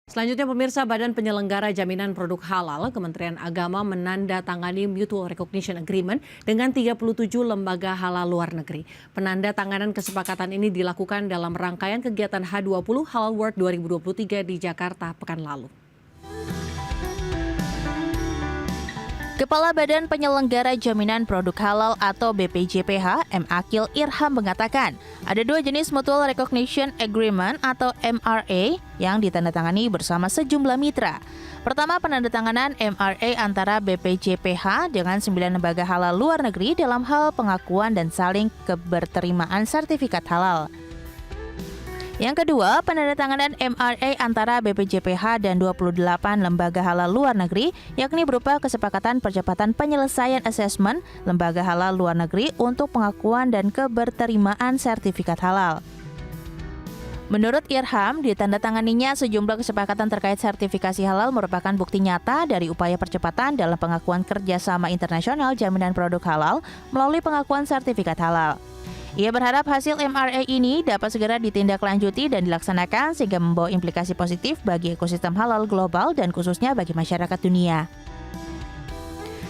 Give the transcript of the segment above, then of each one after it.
Selanjutnya pemirsa, Badan Penyelenggara Jaminan Produk Halal Kementerian Agama menandatangani Mutual Recognition Agreement dengan 37 lembaga halal luar negeri. Penandatanganan kesepakatan ini dilakukan dalam rangkaian kegiatan H20 Halal World 2023 di Jakarta pekan lalu. Kepala Badan Penyelenggara Jaminan Produk Halal atau BPJPH, M. Akil Irham mengatakan, ada dua jenis Mutual Recognition Agreement atau MRA yang ditandatangani bersama sejumlah mitra. Pertama, penandatanganan MRA antara BPJPH dengan 9 lembaga halal luar negeri dalam hal pengakuan dan saling keberterimaan sertifikat halal. Yang kedua, penandatanganan MRA antara BPJPH dan 28 lembaga halal luar negeri, yakni berupa kesepakatan percepatan penyelesaian asesmen lembaga halal luar negeri untuk pengakuan dan keberterimaan sertifikat halal. Menurut Irham, ditandatanganinya sejumlah kesepakatan terkait sertifikasi halal merupakan bukti nyata dari upaya percepatan dalam pengakuan kerjasama internasional jaminan produk halal melalui pengakuan sertifikat halal. Ia berharap hasil MRA ini dapat segera ditindaklanjuti dan dilaksanakan sehingga membawa implikasi positif bagi ekosistem halal global dan khususnya bagi masyarakat dunia.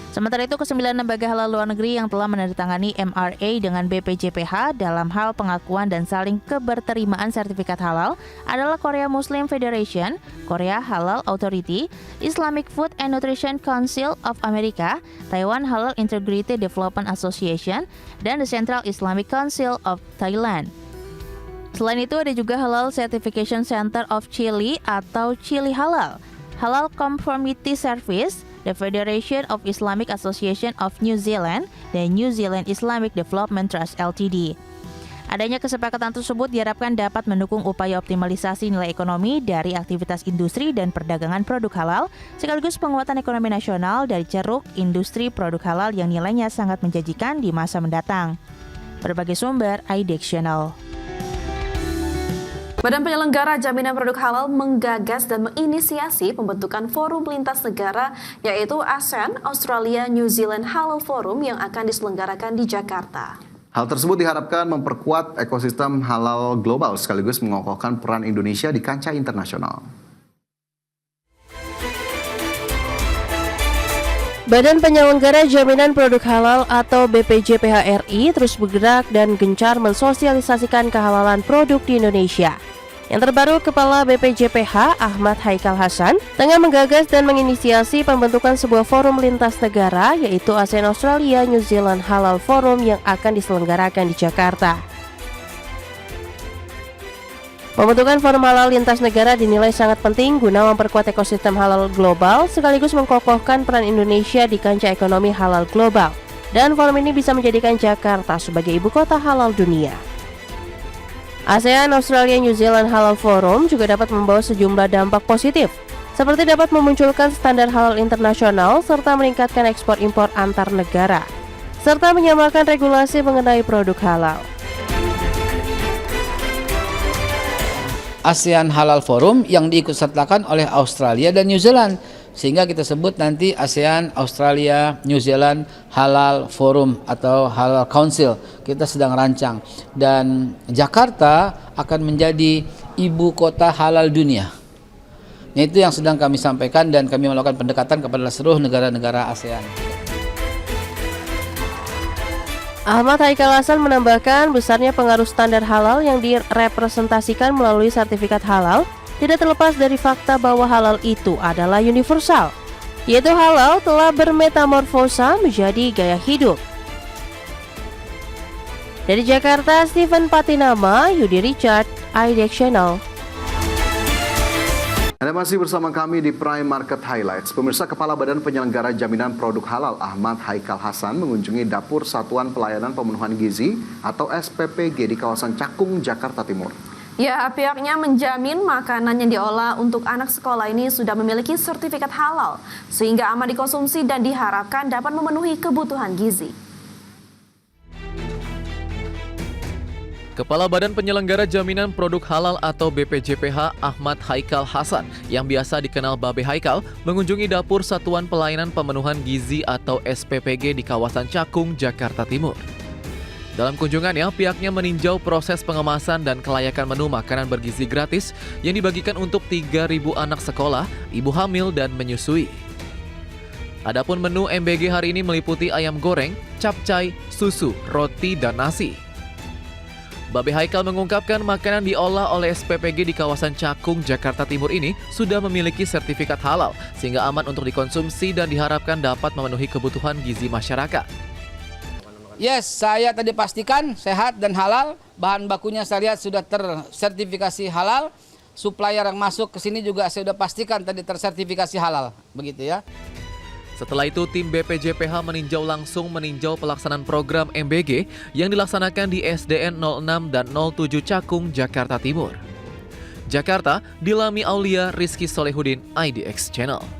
Sementara itu, ke-9 lembaga halal luar negeri yang telah menandatangani MRA dengan BPJPH dalam hal pengakuan dan saling keberterimaan sertifikat halal adalah Korea Muslim Federation, Korea Halal Authority, Islamic Food and Nutrition Council of America, Taiwan Halal Integrated Development Association, dan the Central Islamic Council of Thailand. Selain itu, ada juga Halal Certification Center of Chile atau Chile Halal, Halal Conformity Service, the Federation of Islamic Association of New Zealand, dan New Zealand Islamic Development Trust Ltd. Adanya kesepakatan tersebut diharapkan dapat mendukung upaya optimalisasi nilai ekonomi dari aktivitas industri dan perdagangan produk halal, sekaligus penguatan ekonomi nasional dari ceruk industri produk halal yang nilainya sangat menjanjikan di masa mendatang. Berbagai sumber, iDex Channel. Badan Penyelenggara Jaminan Produk Halal menggagas dan menginisiasi pembentukan forum lintas negara yaitu ASEAN Australia New Zealand Halal Forum yang akan diselenggarakan di Jakarta. Hal tersebut diharapkan memperkuat ekosistem halal global sekaligus mengokohkan peran Indonesia di kancah internasional. Badan Penyelenggara Jaminan Produk Halal atau BPJPH RI terus bergerak dan gencar mensosialisasikan kehalalan produk di Indonesia. Yang terbaru, Kepala BPJPH Ahmad Haikal Hasan tengah menggagas dan menginisiasi pembentukan sebuah forum lintas negara yaitu ASEAN Australia New Zealand Halal Forum yang akan diselenggarakan di Jakarta. Pembentukan forum halal lintas negara dinilai sangat penting guna memperkuat ekosistem halal global sekaligus mengkokohkan peran Indonesia di kancah ekonomi halal global. Dan forum ini bisa menjadikan Jakarta sebagai ibu kota halal dunia. ASEAN Australia New Zealand Halal Forum juga dapat membawa sejumlah dampak positif, seperti dapat memunculkan standar halal internasional serta meningkatkan ekspor-impor antar negara, serta menyamakan regulasi mengenai produk halal. ASEAN Halal Forum yang diikutsertakan oleh Australia dan New Zealand, sehingga kita sebut nanti ASEAN Australia New Zealand Halal Forum atau Halal Council. Kita sedang rancang dan Jakarta akan menjadi ibu kota halal dunia. Nah, itu yang sedang kami sampaikan dan kami melakukan pendekatan kepada seluruh negara-negara ASEAN. Ahmad Haikal Hasan menambahkan besarnya pengaruh standar halal yang direpresentasikan melalui sertifikat halal tidak terlepas dari fakta bahwa halal itu adalah universal, yaitu halal telah bermetamorfosa menjadi gaya hidup. Dari Jakarta, Steven Patinama, Yudi Richard, iDex Channel. Anda masih bersama kami di Prime Market Highlights. Pemirsa, Kepala Badan Penyelenggara Jaminan Produk Halal Ahmad Haikal Hasan mengunjungi Dapur Satuan Pelayanan Pemenuhan Gizi atau SPPG di kawasan Cakung, Jakarta Timur. Ya, pihaknya menjamin makanan yang diolah untuk anak sekolah ini sudah memiliki sertifikat halal, sehingga aman dikonsumsi dan diharapkan dapat memenuhi kebutuhan gizi. Kepala Badan Penyelenggara Jaminan Produk Halal atau BPJPH Ahmad Haikal Hasan yang biasa dikenal Babe Haikal mengunjungi Dapur Satuan Pelayanan Pemenuhan Gizi atau SPPG di kawasan Cakung, Jakarta Timur. Dalam kunjungannya, pihaknya meninjau proses pengemasan dan kelayakan menu makanan bergizi gratis yang dibagikan untuk 3.000 anak sekolah, ibu hamil, dan menyusui. Adapun menu MBG hari ini meliputi ayam goreng, capcay, susu, roti, dan nasi. Babe Haikal mengungkapkan makanan diolah oleh SPPG di kawasan Cakung, Jakarta Timur ini sudah memiliki sertifikat halal sehingga aman untuk dikonsumsi dan diharapkan dapat memenuhi kebutuhan gizi masyarakat. Yes, saya tadi pastikan sehat dan halal. Bahan bakunya saya lihat sudah tersertifikasi halal. Supplier yang masuk ke sini juga saya sudah pastikan tadi tersertifikasi halal. Begitu ya. Setelah itu, tim BPJPH langsung meninjau pelaksanaan program MBG yang dilaksanakan di SDN 06 dan 07 Cakung, Jakarta Timur. Jakarta, Dilami Aulia, Rizky Solehudin, IDX Channel.